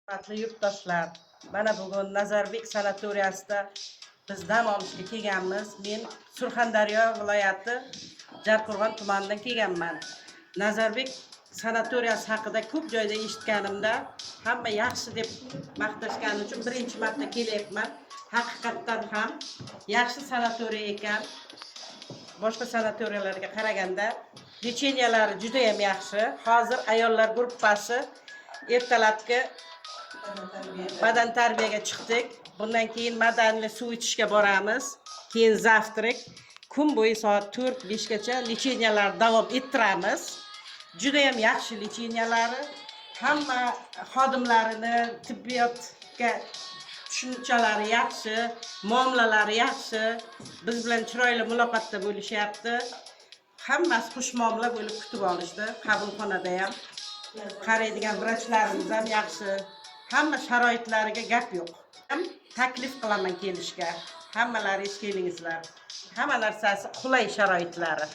Hurmatli yurtdoshlar, mana bugun Nazarbek sanatoriyasida biz dam olishga kelganmiz. Men Surxondaryo viloyati Jarqo'rg'on tumanidan kelganman. Nazarbek sanatoriyasi haqida ko'p joyda eshitganimda, hamma yaxshi deb maqtashgani uchun birinchi marta kelyapman. Haqiqatdan ham yaxshi sanatoriya ekan. Boshqa sanatoriyalarga qaraganda lecheniялari juda ham yaxshi. Hozir ayollar guruppasi ertalabki badan tarbiyaga chiqdik. Bundan keyin madanli suv ichishga boramiz. Keyin zavtrak. Kun bo'yi soat 4-5 gacha lecheniyalar davom ettiramiz. Juda ham yaxshi lecheniyalari. Hamma xodimlarini tibbiyotga tushunchalari yaxshi, muomalalari yaxshi. Biz bilan chiroyli muloqotda bo'lishyapti. Hammasi xushmuomala bo'lib kutib olishdi. Qabulxonada ham qaraydigan vrachlarimiz ham yaxshi. Hamma sharoitlariga gap yo'q. Ham taklif qilaman kelishga. Hammalaringiz kelingizlar. Hamma narsasi qulay sharoitlari.